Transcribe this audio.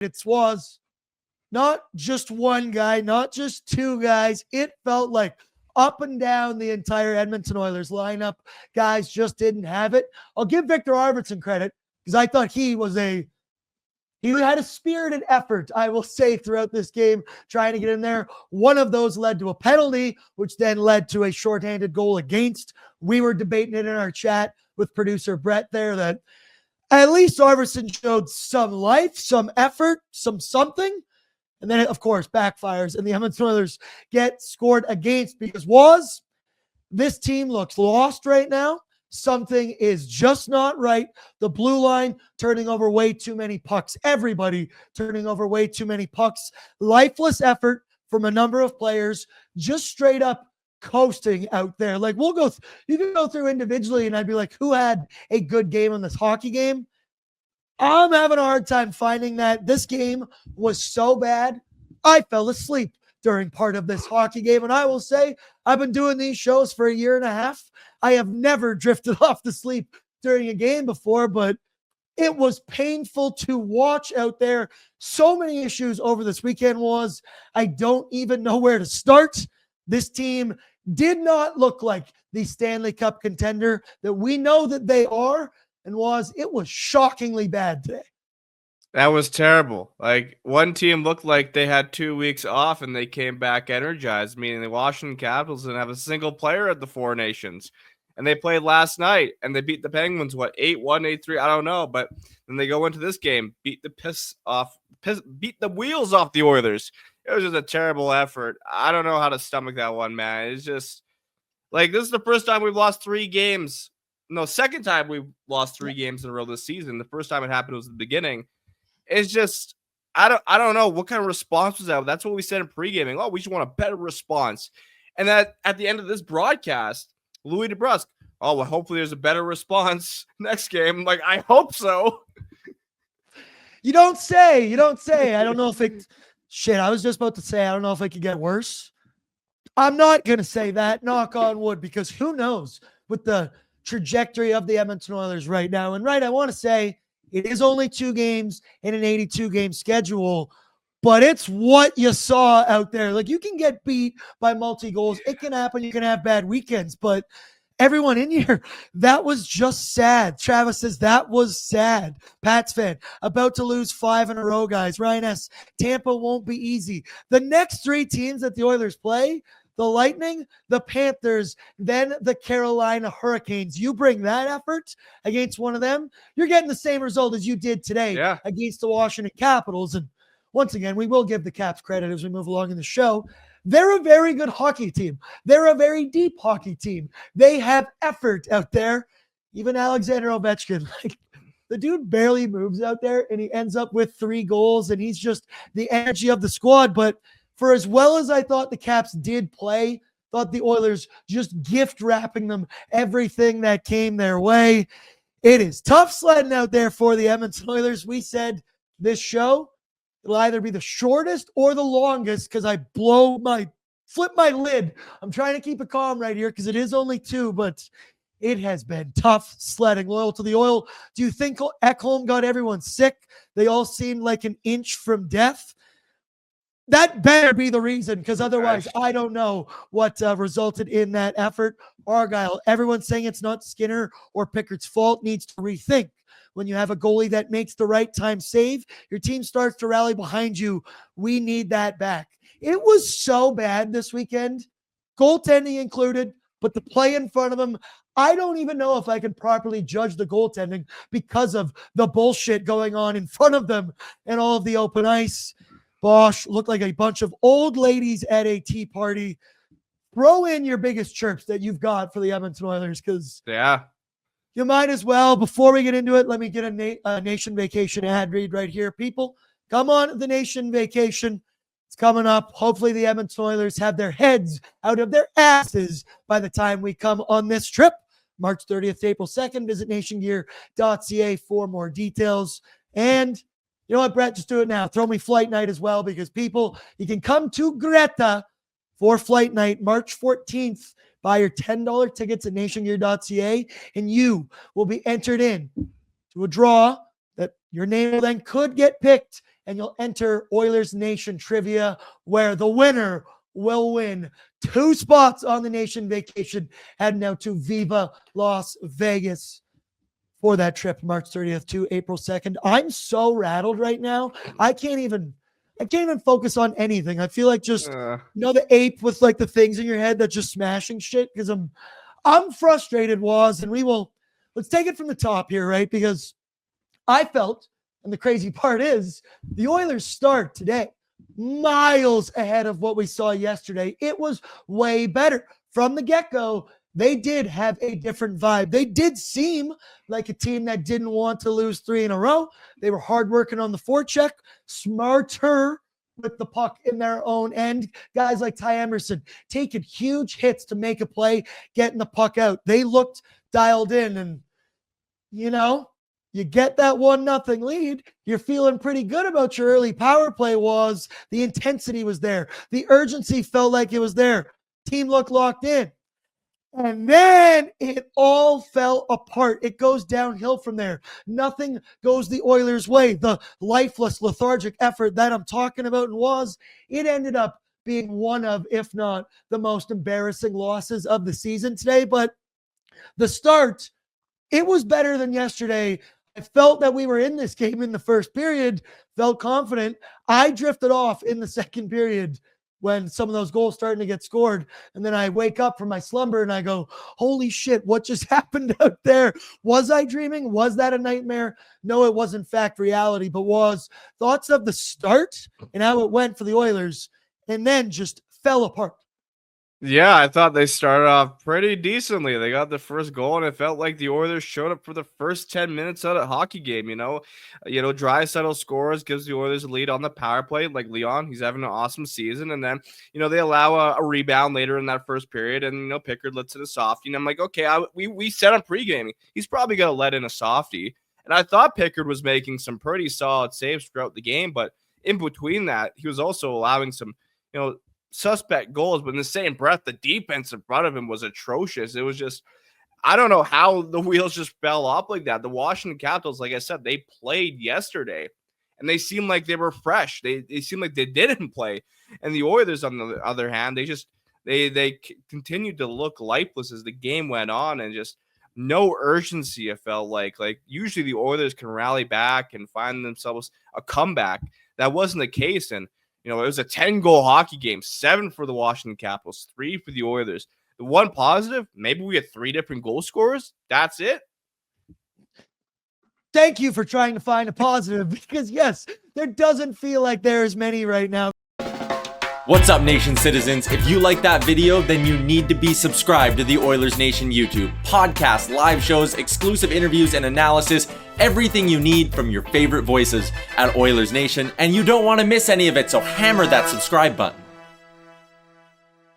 It was not just one guy, not just two guys. It felt like up and down the entire Edmonton Oilers lineup, guys just didn't have it. I'll give Victor Arvidsson credit because I thought he had a spirited effort, I will say, throughout this game, trying to get in there. One of those led to a penalty, which then led to a shorthanded goal against. We were debating it in our chat with producer Brett there that at least Arvidsson showed some life, some effort, something. And then, of course, backfires, and the Edmonton Oilers get scored against because this team looks lost right now. Something is just not right. The blue line turning over way too many pucks. Everybody turning over way too many pucks. Lifeless effort from a number of players, just straight up coasting out there. Like you can go through individually and I'd be like, who had a good game in this hockey game? I'm having a hard time finding that. This game was so bad, I fell asleep during part of this hockey game. And I will say, I've been doing these shows for a year and a half. I have never drifted off to sleep during a game before, but it was painful to watch out there. So many issues over this weekend I don't even know where to start. This team did not look like the Stanley Cup contender that we know that they are. And it was shockingly bad today. That was terrible. Like, one team looked like they had 2 weeks off and they came back energized, meaning the Washington Capitals didn't have a single player at the Four Nations. And they played last night and they beat the Penguins, 8-1, 8-3, I don't know. But then they go into this game, beat the wheels off the Oilers. It was just a terrible effort. I don't know how to stomach that one, man. It's just like, this is the first time we've lost 3 games. No, second time we've lost 3 games in a row this season. The first time it happened was at the beginning. It's just, I don't know what kind of response was that. That's what we said in pre-gaming. Oh, we just want a better response. And that at the end of this broadcast, Louis DeBrusque, oh, well, hopefully there's a better response next game. Like, I hope so. You don't say. I don't know if it, I was just about to say, I don't know if it could get worse. I'm not going to say that, knock on wood, because who knows with the trajectory of the Edmonton Oilers right now. And I want to say it is only 2 games in an 82-game schedule, but it's what you saw out there. Like, you can get beat by multi-goals. It can happen. You can have bad weekends, but everyone in here, that was just sad. Travis says that was sad. Pats fan, about to lose 5 in a row, guys. Ryan S., Tampa won't be easy. The next 3 teams that the Oilers play, the Lightning, the Panthers, then the Carolina Hurricanes. You bring that effort against one of them, you're getting the same result as you did today against the Washington Capitals. And once again, we will give the Caps credit as we move along in the show. They're a very good hockey team. They're a very deep hockey team. They have effort out there. Even Alexander Ovechkin, the dude barely moves out there, and he ends up with 3 goals, and he's just the energy of the squad. But for as well as I thought the Caps did play, thought the Oilers just gift wrapping them everything that came their way. It is tough sledding out there for the Edmonton Oilers. We said this show will either be the shortest or the longest because I flip my lid. I'm trying to keep it calm right here because it is only 2, but it has been tough sledding. Loyal to the Oil. Do you think Ekholm got everyone sick? They all seemed like an inch from death. That better be the reason, because otherwise I don't know what resulted in that effort. Argyle, everyone's saying it's not Skinner or Pickett's fault, needs to rethink. When you have a goalie that makes the right time save, your team starts to rally behind you. We need that back. It was so bad this weekend, goaltending included, but the play in front of them, I don't even know if I can properly judge the goaltending because of the bullshit going on in front of them and all of the open ice. Bosch looked like a bunch of old ladies at a tea party. Throw in your biggest chirps that you've got for the Edmonton Oilers, because you might as well. Before we get into it, let me get a Nation Vacation ad read right here. People, come on the Nation Vacation. It's coming up. Hopefully the Edmonton Oilers have their heads out of their asses by the time we come on this trip. March 30th to April 2nd. Visit nationgear.ca for more details. And you know what, Brett? Just do it now. Throw me flight night as well, because people, you can come to Greta for flight night March 14th. Buy your $10 tickets at nationgear.ca, and you will be entered in to a draw that your name then could get picked and you'll enter Oilers Nation Trivia, where the winner will win 2 spots on the Nation vacation, heading out to Viva Las Vegas for that trip, March 30th to April 2nd. I'm so rattled right now. I can't even focus on anything. I feel like just the ape with like the things in your head that just smashing shit, because I'm frustrated, Waz, and let's take it from the top here, right? Because I felt, and the crazy part is, the Oilers start today miles ahead of what we saw yesterday. It was way better. From the get-go, they did have a different vibe. They did seem like a team that didn't want to lose 3 in a row. They were hard working on the forecheck, smarter with the puck in their own end. Guys like Ty Emerson taking huge hits to make a play, getting the puck out. They looked dialed in, and you get that 1-0 lead. You're feeling pretty good about your early power play. The intensity was there. The urgency felt like it was there. Team looked locked in. And then it all fell apart. It goes downhill from there. Nothing goes the Oilers' way. The lifeless, lethargic effort that I'm talking about it ended up being one of, if not the most embarrassing losses of the season today. But the start, it was better than yesterday. I felt that we were in this game in the first period, felt confident. I drifted off in the second period when some of those goals starting to get scored. And then I wake up from my slumber and I go, holy shit, what just happened out there? Was I dreaming? Was that a nightmare? No, it was in fact reality. But thoughts of the start and how it went for the Oilers, and then just fell apart. Yeah, I thought they started off pretty decently. They got the first goal, and it felt like the Oilers showed up for the first 10 minutes of a hockey game. Draisaitl scores, gives the Oilers a lead on the power play. Like Leon, he's having an awesome season, and then they allow a rebound later in that first period, and Pickard lets in a softie. And I'm like, okay, we said on pregame he's probably gonna let in a softie, and I thought Pickard was making some pretty solid saves throughout the game, but in between that, he was also allowing some suspect goals, but in the same breath, the defense in front of him was atrocious. It was just, I don't know how the wheels just fell off like that. The Washington Capitals, like I said, they played yesterday, and they seemed like they were fresh. They seemed like they didn't play. And the Oilers, on the other hand, they continued to look lifeless as the game went on, and just no urgency, it felt like. Like, usually the Oilers can rally back and find themselves a comeback. That wasn't the case, and it was a 10-goal hockey game, 7 for the Washington Capitals, 3 for the Oilers. The one positive, maybe we get 3 different goal scorers. That's it. Thank you for trying to find a positive, because yes, there doesn't feel like there is many right now. What's up, Nation citizens? If you like that video, then you need to be subscribed to the Oilers Nation YouTube. Podcasts, live shows, exclusive interviews, and analysis. Everything you need from your favorite voices at Oilers Nation. And you don't want to miss any of it, so hammer that subscribe button.